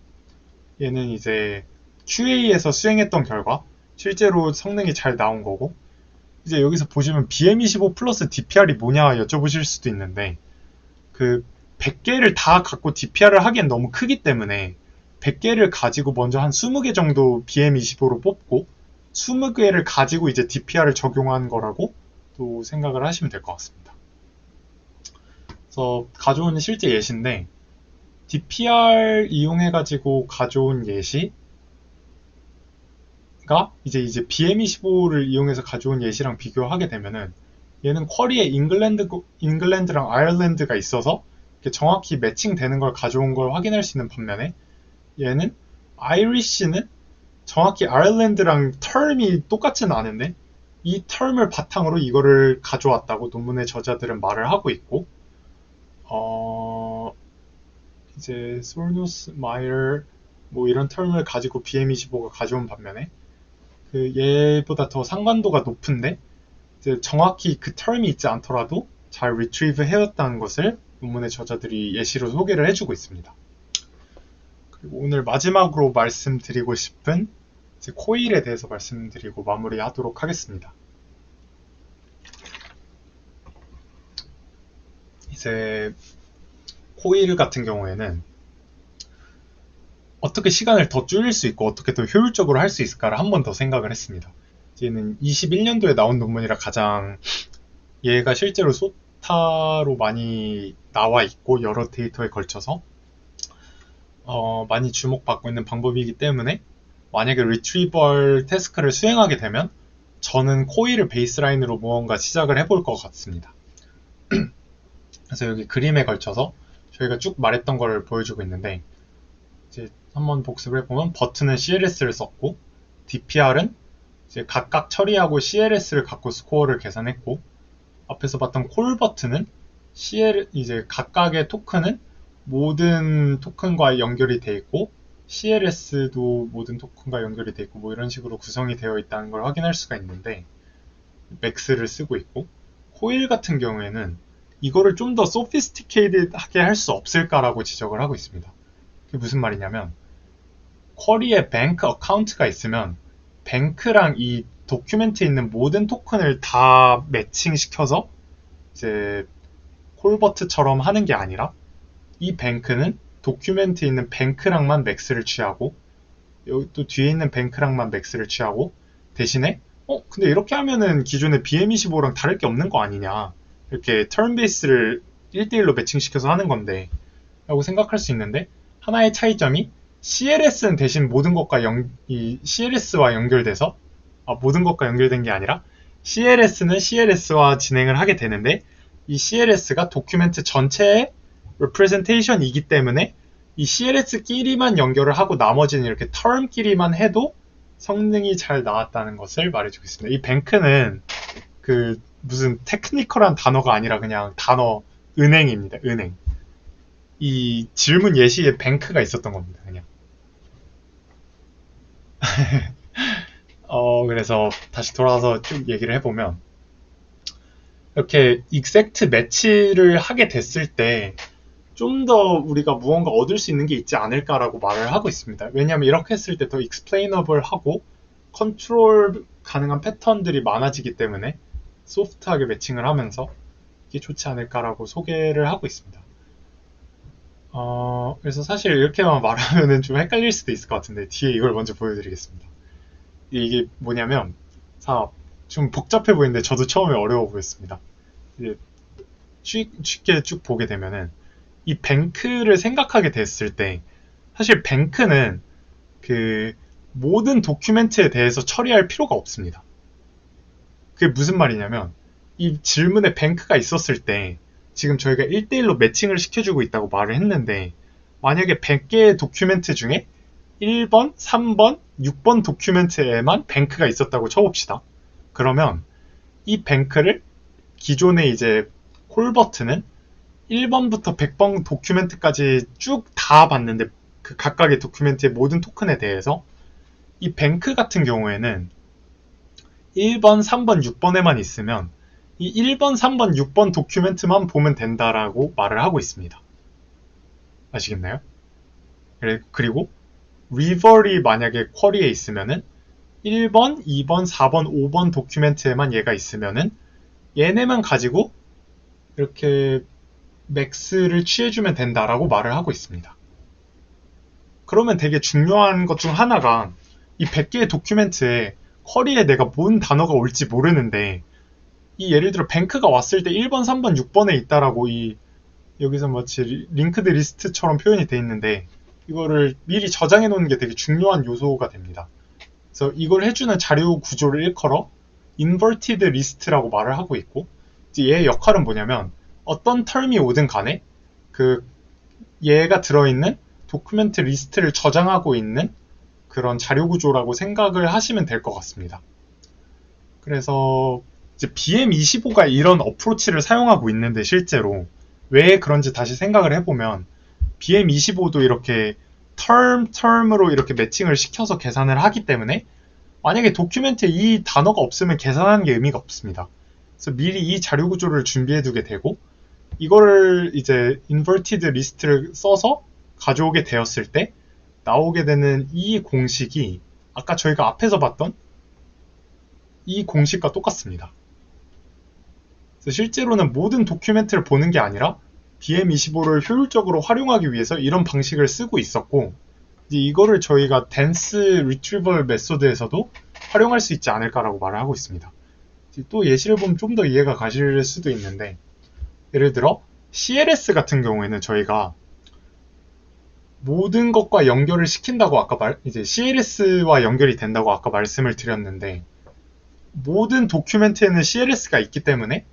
얘는 이제 QA에서 수행했던 결과 실제로 성능이 잘 나온 거고 이제 여기서 보시면 BM25 플러스 DPR이 뭐냐 여쭤보실 수도 있는데 그 100개를 다 갖고 DPR을 하기엔 너무 크기 때문에 100개를 가지고 먼저 한 20개 정도 BM25로 뽑고 20개를 가지고 이제 DPR을 적용한 거라고 또 생각을 하시면 될 것 같습니다. 그래서 가져온 실제 예시인데 DPR 이용해가지고 가져온 예시가 이제 BM25를 이용해서 가져온 예시랑 비교하게 되면은 얘는 쿼리에 잉글랜드랑 아일랜드가 있어서 정확히 매칭되는 걸 가져온 걸 확인할 수 있는 반면에 얘는 아이리시는 정확히 아일랜드랑 텀이 똑같지는 않은데 이 텀을 바탕으로 이거를 가져왔다고 논문의 저자들은 말을 하고 있고 이제 솔누스, 마이어 뭐 이런 텀을 가지고 BM25가 가져온 반면에 그 얘보다 더 상관도가 높은데 이제 정확히 그 텀이 있지 않더라도 잘 리트리브 해왔다는 것을 논문의 저자들이 예시로 소개를 해주고 있습니다. 그리고 오늘 마지막으로 말씀드리고 싶은 이제 코일에 대해서 말씀드리고 마무리하도록 하겠습니다. 이제 코일 같은 경우에는 어떻게 시간을 더 줄일 수 있고 어떻게 더 효율적으로 할 수 있을까를 한 번 더 생각을 했습니다. 얘는 21년도에 나온 논문이라 가장 얘가 실제로 소타로 많이 나와 있고 여러 데이터에 걸쳐서 많이 주목받고 있는 방법이기 때문에 만약에 리트리벌 태스크를 수행하게 되면 저는 코일을 베이스라인으로 무언가 시작을 해볼 것 같습니다. 그래서 여기 그림에 걸쳐서 저희가 쭉 말했던 걸 보여주고 있는데 이제 한번 복습을 해보면 버튼은 CLS를 썼고 DPR은 이제 각각 처리하고 CLS를 갖고 스코어를 계산했고 앞에서 봤던 콜 버튼은 이제 각각의 토큰은 모든 토큰과 연결이 되어 있고 CLS도 모든 토큰과 연결이 되어 있고 뭐 이런 식으로 구성이 되어 있다는 걸 확인할 수가 있는데 맥스를 쓰고 있고 코일 같은 경우에는 이거를 좀 더 소피스티케이드하게 할 수 없을까라고 지적을 하고 있습니다. 그게 무슨 말이냐면 쿼리에 뱅크 어카운트가 있으면 뱅크랑 이 도큐멘트에 있는 모든 토큰을 다 매칭시켜서 이제 콜버트처럼 하는 게 아니라 이 뱅크는 도큐멘트에 있는 뱅크랑만 맥스를 취하고 여기 또 뒤에 있는 뱅크랑만 맥스를 취하고 대신에 근데 이렇게 하면은 기존의 BM25랑 다를 게 없는 거 아니냐 이렇게 턴 베이스를 1대1로 매칭시켜서 하는 건데 라고 생각할 수 있는데 하나의 차이점이 CLS는 대신 모든 것과 이 CLS와 연결돼서 모든 것과 연결된 게 아니라 CLS는 CLS와 진행을 하게 되는데 이 CLS가 도큐멘트 전체의 representation이기 때문에 이 CLS끼리만 연결을 하고 나머지는 이렇게 term끼리만 해도 성능이 잘 나왔다는 것을 말해주고 있습니다. 이 뱅크는 그 무슨 테크니컬한 단어가 아니라 그냥 단어 은행입니다. 은행. 이 질문 예시에 뱅크가 있었던 겁니다. 그냥. 그래서 다시 돌아와서 쭉 얘기를 해보면 이렇게 exact 매치를 하게 됐을 때 좀 더 우리가 무언가 얻을 수 있는 게 있지 않을까라고 말을 하고 있습니다. 왜냐하면 이렇게 했을 때 더 explainable 하고 컨트롤 가능한 패턴들이 많아지기 때문에 소프트하게 매칭을 하면서 이게 좋지 않을까라고 소개를 하고 있습니다. 그래서 사실 이렇게만 말하면 좀 헷갈릴 수도 있을 것 같은데 뒤에 이걸 먼저 보여드리겠습니다. 이게 뭐냐면 좀 복잡해 보이는데 저도 처음에 어려워 보였습니다. 쉽게 쭉 보게 되면은 이 뱅크를 생각하게 됐을 때 사실 뱅크는 그 모든 도큐멘트에 대해서 처리할 필요가 없습니다. 그게 무슨 말이냐면 이 질문에 뱅크가 있었을 때 지금 저희가 1대1로 매칭을 시켜주고 있다고 말을 했는데 만약에 100개의 도큐멘트 중에 1번, 3번, 6번 도큐멘트에만 뱅크가 있었다고 쳐봅시다. 그러면 이 뱅크를 기존의 이제 콜 버튼은 1번부터 100번 도큐멘트까지 쭉 다 봤는데 그 각각의 도큐멘트의 모든 토큰에 대해서 이 뱅크 같은 경우에는 1번, 3번, 6번에만 있으면 이 1번, 3번, 6번 도큐멘트만 보면 된다라고 말을 하고 있습니다. 아시겠나요? 그리고 리버리 만약에 쿼리에 있으면은 1번, 2번, 4번, 5번 도큐멘트에만 얘가 있으면은 얘네만 가지고 이렇게 맥스를 취해주면 된다라고 말을 하고 있습니다. 그러면 되게 중요한 것 중 하나가 이 100개의 도큐멘트에 쿼리에 내가 뭔 단어가 올지 모르는데 이 예를 들어 뱅크가 왔을 때 1번, 3번, 6번에 있다라고 여기서 마치 링크드 리스트처럼 표현이 돼 있는데 이거를 미리 저장해 놓는 게 되게 중요한 요소가 됩니다. 그래서 이걸 해주는 자료 구조를 일컬어 inverted list라고 말을 하고 있고 이제 얘의 역할은 뭐냐면 어떤 텀이 오든 간에 얘가 들어있는 도큐멘트 리스트를 저장하고 있는 그런 자료 구조라고 생각을 하시면 될 것 같습니다. 그래서 이제 BM25가 이런 어프로치를 사용하고 있는데 실제로 왜 그런지 다시 생각을 해보면 BM25도 이렇게 텀으로 이렇게 매칭을 시켜서 계산을 하기 때문에 만약에 도큐멘트에 이 단어가 없으면 계산하는 게 의미가 없습니다. 그래서 미리 이 자료 구조를 준비해 두게 되고 이거를 이제 inverted list를 써서 가져오게 되었을 때 나오게 되는 이 공식이 아까 저희가 앞에서 봤던 이 공식과 똑같습니다. 그래서 실제로는 모든 도큐멘트를 보는 게 아니라 BM25를 효율적으로 활용하기 위해서 이런 방식을 쓰고 있었고, 이제 이거를 저희가 댄스 리트리벌 메소드에서도 활용할 수 있지 않을까라고 말을 하고 있습니다. 또 예시를 보면 좀 더 이해가 가실 수도 있는데, 예를 들어 CLS 같은 경우에는 저희가 모든 것과 연결을 시킨다고 이제 CLS와 연결이 된다고 아까 말씀을 드렸는데, 모든 도큐멘트에는 CLS가 있기 때문에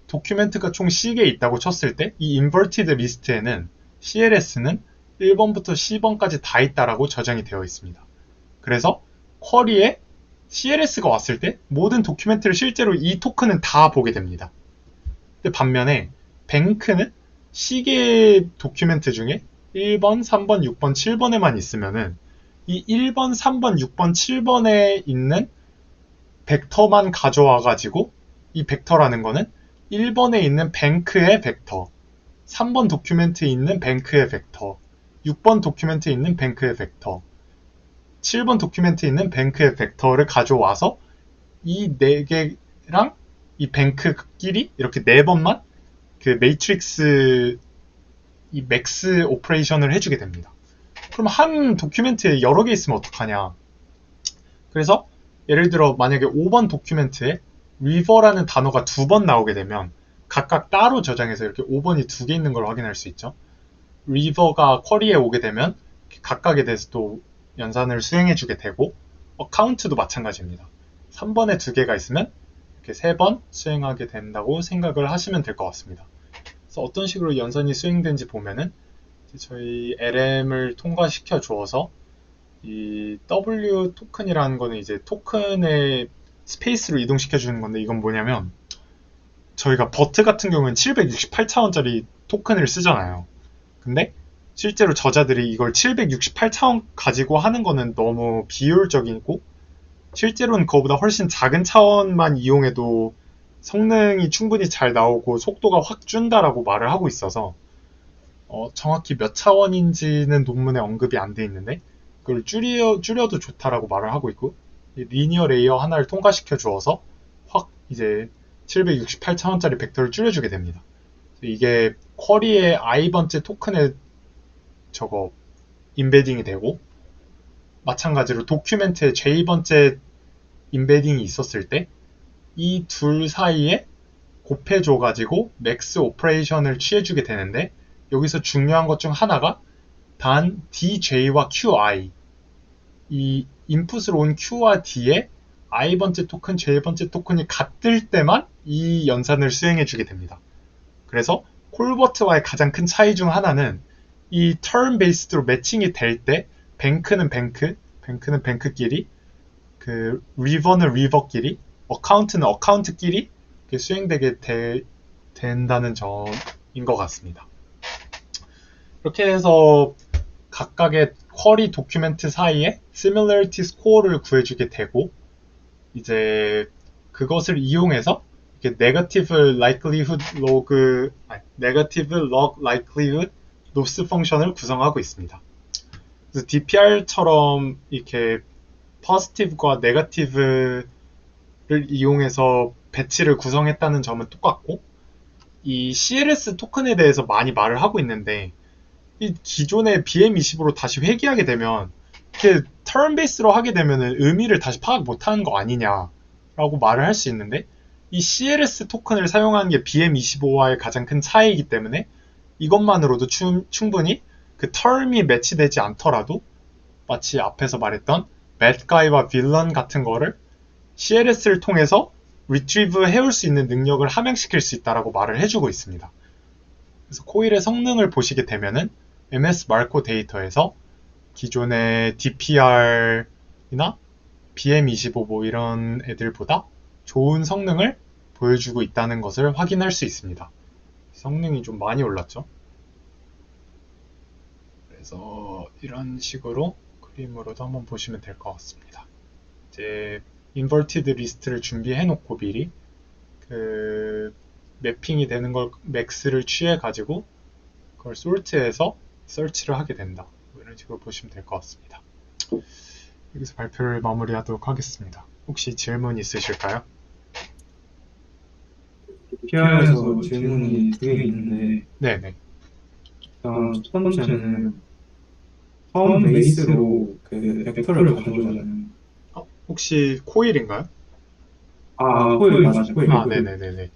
도큐멘트가 총 C개 있다고 쳤을 때 이 인버티드 리스트에는 CLS는 1번부터 C번까지 다 있다라고 저장이 되어 있습니다. 그래서 쿼리에 CLS가 왔을 때 모든 도큐멘트를 실제로 이 토큰은 다 보게 됩니다. 근데 반면에 뱅크는 C개 도큐멘트 중에 1번, 3번, 6번, 7번에만 있으면은 이 1번, 3번, 6번, 7번에 있는 벡터만 가져와가지고 이 벡터라는 거는 1번에 있는 뱅크의 벡터, 3번 도큐멘트에 있는 뱅크의 벡터, 6번 도큐멘트에 있는 뱅크의 벡터, 7번 도큐멘트에 있는 뱅크의 벡터를 가져와서 이 4개랑 이 뱅크끼리 이렇게 4번만 그 매트릭스 이 맥스 오퍼레이션을 해주게 됩니다. 그럼 한 도큐멘트에 여러 개 있으면 어떡하냐? 그래서 예를 들어 만약에 5번 도큐멘트에 river라는 단어가 2번 나오게 되면 각각 따로 저장해서 이렇게 5번이 2개 있는 걸 확인할 수 있죠. river가 쿼리에 오게 되면 각각에 대해서 또 연산을 수행해주게 되고, 카운트도 마찬가지입니다. 3번에 2개가 있으면 이렇게 3번 수행하게 된다고 생각을 하시면 될 것 같습니다. 그래서 어떤 식으로 연산이 수행된지 보면은 저희 LM을 통과시켜 주어서 이 W 토큰이라는 거는 이제 토큰의 스페이스로 이동시켜 주는 건데, 이건 뭐냐면 저희가 버트 같은 경우는 768차원짜리 토큰을 쓰잖아요. 근데 실제로 저자들이 이걸 768차원 가지고 하는 거는 너무 비효율적이고, 실제로는 그거보다 훨씬 작은 차원만 이용해도 성능이 충분히 잘 나오고 속도가 확 준다라고 말을 하고 있어서 정확히 몇 차원인지는 논문에 언급이 안 돼 있는데 그걸 줄여도 좋다라고 말을 하고 있고, 리니어 레이어 하나를 통과시켜 주어서 확 이제 768차원짜리 벡터를 줄여주게 됩니다. 이게 쿼리의 i번째 토큰에 저거 임베딩이 되고, 마찬가지로 도큐멘트에 j번째 임베딩이 있었을 때 이 둘 사이에 곱해줘가지고 맥스 오퍼레이션을 취해주게 되는데, 여기서 중요한 것 중 하나가 단 DJ와 QI, 이 인풋으로 온 Q와 D의 i번째 토큰, j번째 토큰이 같을 때만 이 연산을 수행해주게 됩니다. 그래서 콜버트와의 가장 큰 차이 중 하나는 이 턴 베이스드로 매칭이 될 때 뱅크는 뱅크끼리, 그 리버는 리버끼리, 어카운트는 어카운트끼리 수행되게 된다는 점인 것 같습니다. 이렇게 해서 각각의 쿼리 도큐멘트 사이에 similarity score를 구해주게 되고, 이제 그것을 이용해서 이렇게 negative log likelihood loss 펑션을 구성하고 있습니다. 그래서 DPR처럼 이렇게 positive과 negative를 이용해서 배치를 구성했다는 점은 똑같고, 이 CLS 토큰에 대해서 많이 말을 하고 있는데, 이 기존의 BM25로 다시 회귀하게 되면 이렇게 턴 베이스로 하게 되면 의미를 다시 파악 못하는 거 아니냐라고 말을 할 수 있는데, 이 CLS 토큰을 사용하는 게 BM25와의 가장 큰 차이이기 때문에 이것만으로도 충분히 그 텀이 매치되지 않더라도 마치 앞에서 말했던 배드가이와 빌런 같은 거를 CLS를 통해서 리트리브 해올 수 있는 능력을 함양시킬 수 있다라고 말을 해주고 있습니다. 그래서 코일의 성능을 보시게 되면은 MS 마르코 데이터에서 기존의 DPR이나 BM25 뭐 이런 애들보다 좋은 성능을 보여주고 있다는 것을 확인할 수 있습니다. 성능이 좀 많이 올랐죠. 그래서 이런 식으로 그림으로도 한번 보시면 될 것 같습니다. 이제 인버티드 리스트를 준비해 놓고 미리 그 매핑이 되는 걸 맥스를 취해 가지고 그걸 솔트해서 서치를 하게 된다. 이런 식으로 보시면 될 것 같습니다. 여기서 발표를 마무리하도록 하겠습니다. 혹시 질문 있으실까요? PR에서 질문이 두 개 있는데, 네네. 일단 첫 번째는 처음 베이스로 그 벡터를 가져오잖아요. 혹시 코일인가요? 코일 맞아, 코일. 네네네네.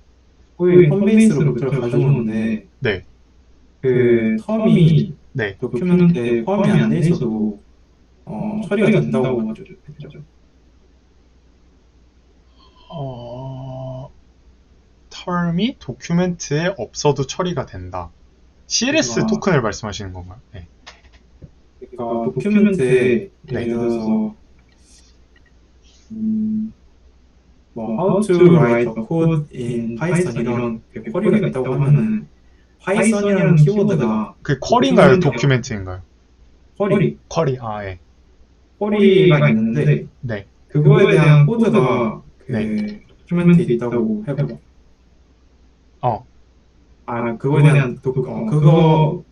코일 텀 베이스로 벡터를 가져오는데, 네. 그 텀이 네. 도큐멘트에 포함이 안 돼 있어도 처리가 된다고 하죠. 어, 텀이 도큐멘트에 없어도 처리가 된다. CLS 그러니까, 토큰을 말씀하시는 건가요? 네. 그러니까 도큐멘트에 네. 예를 들어서 음, 뭐 how to write a code in Python 이런 그 쿼리가 있다고 하면은 파이썬이라는 키워드가 그 쿼리인가요? 도큐멘트에 도큐멘트인가요? 쿼리, 쿼리, 예. 쿼리가 있는데 네. 그거에 대한 코드가 네. 그 도큐멘트에 있다고 해봐. 어, 그거에 대한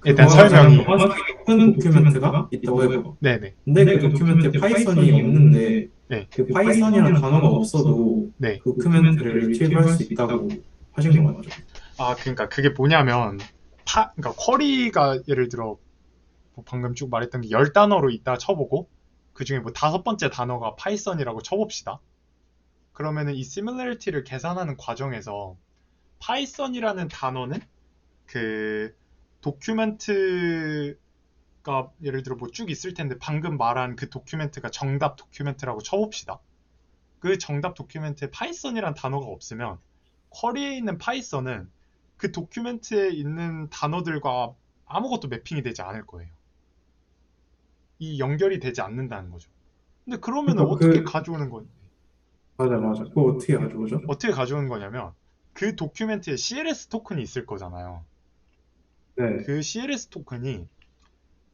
일단 그거가 가장 설명이. 명확하게 큰 도큐멘트가 있다고 해봐. 네네. 근데 그 도큐멘트에 파이썬이 없는데 네. 그 파이썬이라는 단어가 없어도 네. 도큐멘트를 리트리브 할 수 있다고 하신 거 맞죠? 그러니까 그게 뭐냐면, 그러니까 쿼리가 예를 들어, 뭐 방금 쭉 말했던 게 10단어로 있다 쳐보고, 그 중에 뭐 다섯 번째 단어가 파이썬이라고 쳐봅시다. 그러면은 이 similarity를 계산하는 과정에서 파이썬이라는 단어는 그 도큐멘트가 예를 들어 뭐 쭉 있을 텐데 방금 말한 그 도큐멘트가 정답 도큐멘트라고 쳐봅시다. 그 정답 도큐멘트에 파이썬이란 단어가 없으면 쿼리에 있는 파이썬은 그 도큐멘트에 있는 단어들과 아무것도 매핑이 되지 않을 거예요. 이 연결이 되지 않는다는 거죠. 근데 그러면은 그러니까 어떻게 가져오는 건 맞아 맞아. 그거 어떻게 가져오죠? 어떻게 가져오는 거냐면 그 도큐멘트에 CLS 토큰이 있을 거잖아요. 네. 그 CLS 토큰이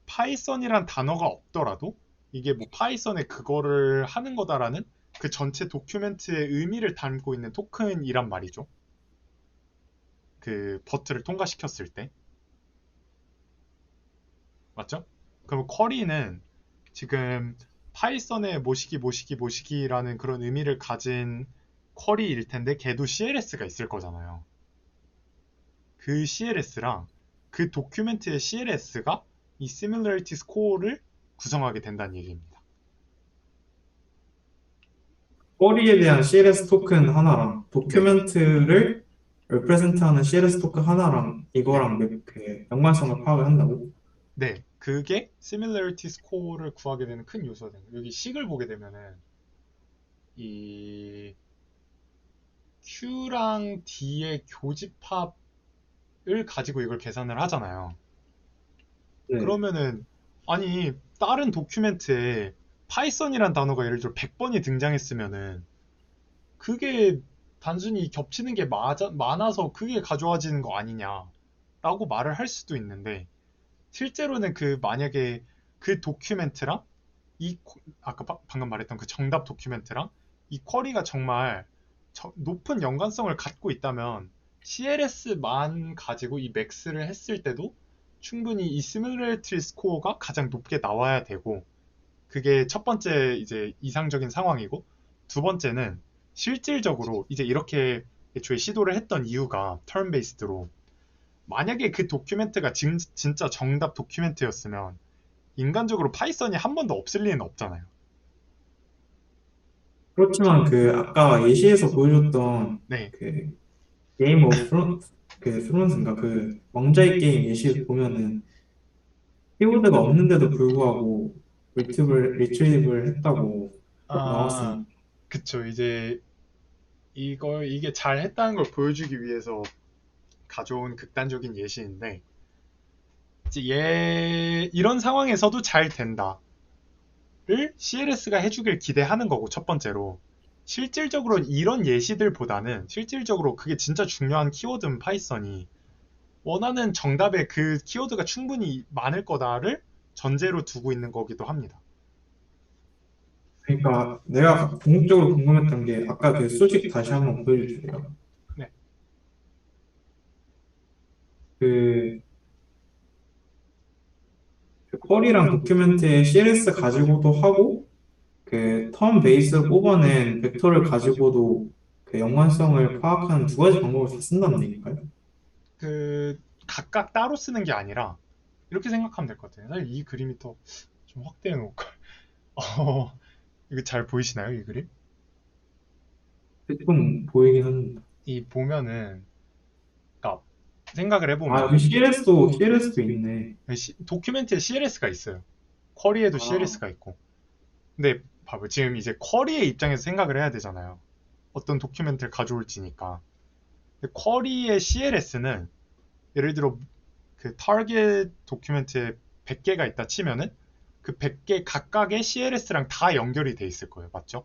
파이썬이란 단어가 없더라도 이게 뭐 파이썬에 그거를 하는 거다라는 그 전체 도큐멘트의 의미를 담고 있는 토큰이란 말이죠. 그 버트를 통과시켰을 때. 맞죠? 그럼 쿼리는 지금 파이썬의 모시기라는 그런 의미를 가진 쿼리일 텐데 걔도 CLS가 있을 거잖아요. 그 CLS랑 그 도큐멘트의 CLS가 이 similarity score를 구성하게 된다는 얘기입니다. 쿼리에 대한 CLS 토큰 하나랑 네. 도큐멘트를 represent하는 CLS 토큰 하나랑 네. 이거랑 그 연관성을 파악을 한다고? 네. 그게 similarity score를 구하게 되는 큰 요소가 됩니다. 여기 식을 보게 되면은 이 Q랑 D의 교집합을 가지고 이걸 계산을 하잖아요. 네. 그러면은 아니 다른 도큐멘트에 파이썬이란 단어가 예를 들어 100번이 등장했으면은 그게 단순히 겹치는 게 많아서 그게 가져와지는 거 아니냐라고 말을 할 수도 있는데 실제로는 그 만약에 그 도큐멘트랑 이 아까 방금 말했던 그 정답 도큐멘트랑 이 쿼리가 정말 높은 연관성을 갖고 있다면 CLS만 가지고 이 맥스를 했을 때도 충분히 이 시뮬레이티브 스코어가 가장 높게 나와야 되고 그게 첫 번째 이제 이상적인 상황이고 두 번째는 실질적으로 이제 이렇게 애초에 시도를 했던 이유가 턴 베이스드로 만약에 그 도큐멘트가 진짜 정답 도큐멘트였으면 인간적으로 파이썬이 한 번도 없을 리는 없잖아요. 그렇지만 그 아까 예시에서 보여줬던 네. 그 게임 오브 스론스인가 그 왕좌의 게임 예시에서 보면은 키워드가 없는데도 불구하고 리트리브를 했다고 아, 나왔으니 그쵸. 이제 이게 잘 했다는 걸 보여주기 위해서 가져온 극단적인 예시인데, 이제 이런 상황에서도 잘 된다를 CLS가 해주길 기대하는 거고, 첫 번째로. 실질적으로 이런 예시들보다는 실질적으로 그게 진짜 중요한 키워드는 파이썬이 원하는 정답에 그 키워드가 충분히 많을 거다를 전제로 두고 있는 거기도 합니다. 그러니까 내가 궁극적으로 궁금했던 게 아까 그 수직 다시 한번 보여주세요. 네. 그, 그 쿼리랑 도큐멘트에 CLS 가지고도 하고 그 텀 베이스로 뽑아낸 벡터를 가지고도 그 연관성을 파악하는 두 가지 방법을 다 쓴다는 얘기인가요? 그 각각 따로 쓰는 게 아니라 이렇게 생각하면 될 것 같아요. 사실 이 그림이 더 좀 확대해 놓을까? 이거 잘 보이시나요, 이 그림? 좀 보이긴 합니다. 이 보면은, 그러니까 생각을 아, 해보면 여기 CLS도 있네. 도큐멘트에 CLS가 있어요. 쿼리에도 아, CLS가 있고. 근데 봐봐, 지금 이제 쿼리의 입장에서 생각을 해야 되잖아요. 어떤 도큐멘트를 가져올지니까. 근데 쿼리의 CLS는 예를 들어 그 타겟 도큐멘트에 100개가 있다 치면은 그 100개 각각의 CLS랑 다 연결이 돼 있을 거예요. 맞죠?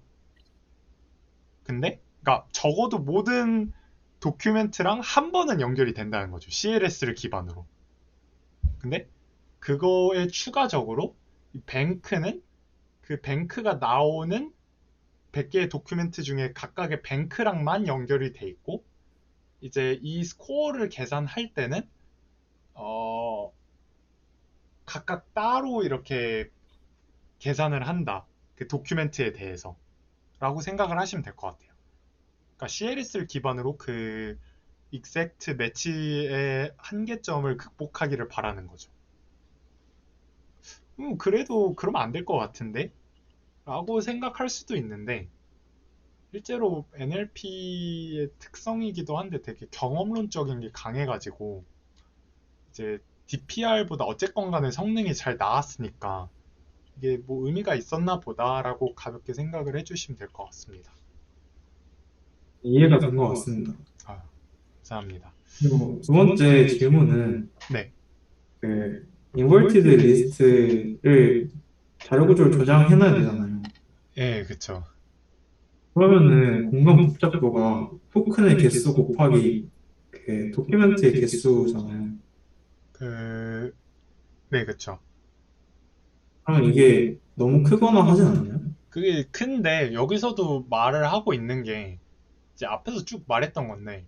근데 그러니까 적어도 모든 도큐멘트랑 한 번은 연결이 된다는 거죠. CLS를 기반으로. 근데 그거에 추가적으로 이 뱅크는 그 뱅크가 나오는 100개의 도큐멘트 중에 각각의 뱅크랑만 연결이 돼 있고 이제 이 스코어를 계산할 때는 어, 각각 따로 이렇게 계산을 한다. 그 도큐멘트에 대해서 라고 생각을 하시면 될 것 같아요. 그러니까 CLS를 기반으로 그 exact 매치의 한계점을 극복하기를 바라는 거죠. 그래도 그러면 안 될 것 같은데? 라고 생각할 수도 있는데 실제로 NLP의 특성이기도 한데 되게 경험론적인 게 강해가지고 이제 DPR보다 어쨌건 간에 성능이 잘 나왔으니까 이게 뭐 의미가 있었나 보다라고 가볍게 생각을 해주시면 될 것 같습니다. 이해가 된 것 같습니다. 아, 감사합니다. 그리고 두 번째 질문은 네, 그 인버티드 리스트를 자료 구조를 저장해 놔야 되잖아요. 예, 그쵸. 그러면은 공간 복잡도가 토큰의 개수 곱하기 그 도큐멘트의 개수잖아요. 그, 네, 그쵸. 그러면 이게 너무 크거나 하진 않나요? 그게 큰데 여기서도 말을 하고 있는 게 이제 앞에서 쭉 말했던 건데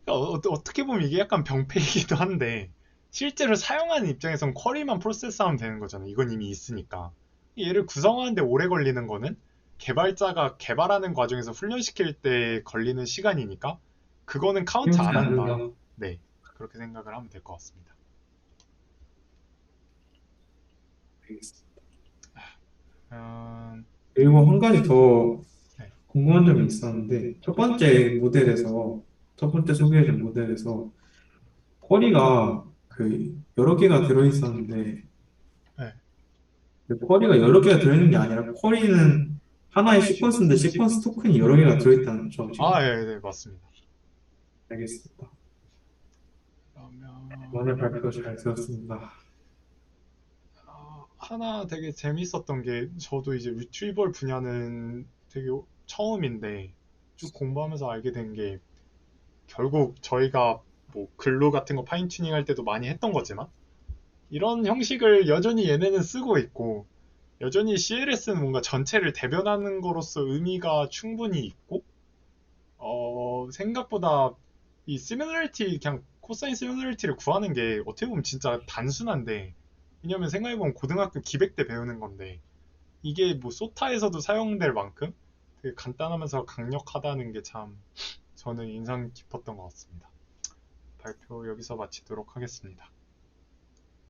어떻게 보면 이게 약간 병폐이기도 한데 실제로 사용하는 입장에선 쿼리만 프로세스하면 되는 거잖아요. 이건 이미 있으니까. 얘를 구성하는데 오래 걸리는 거는 개발자가 개발하는 과정에서 훈련시킬 때 걸리는 시간이니까 그거는 카운트 생각지 안 않는다. 한다. 네, 그렇게 생각을 하면 될 것 같습니다. 알겠습니다. 음, 그리고 한 가지 더 네, 궁금한 점이 있었는데 첫 번째 소개해준 모델에서 쿼리가 그 여러 개가 들어있었는데 네. 그 쿼리가 여러 개가 들어있는 게 아니라 쿼리는 하나의 시퀀스인데 시퀀스 토큰이 여러 개가 들어있다는 점이죠. 아, 예, 네, 맞습니다. 알겠습니다. 그러면 오늘 발표 잘 들었습니다. 하나 되게 재밌었던 게 저도 이제 리트리벌 분야는 되게 처음인데 쭉 공부하면서 알게 된 게 결국 저희가 뭐 글로 같은 거 파인 튜닝 할 때도 많이 했던 거지만 이런 형식을 여전히 얘네는 쓰고 있고 여전히 CLS는 뭔가 전체를 대변하는 거로서 의미가 충분히 있고 생각보다 이 시뮬러리티 그냥 코사인 시뮬러리티를 구하는 게 어떻게 보면 진짜 단순한데 왜냐면 생각해보면 고등학교 기백 때 배우는 건데 이게 뭐 소타에서도 사용될 만큼 되게 간단하면서 강력하다는 게 참 저는 인상 깊었던 것 같습니다. 발표 여기서 마치도록 하겠습니다.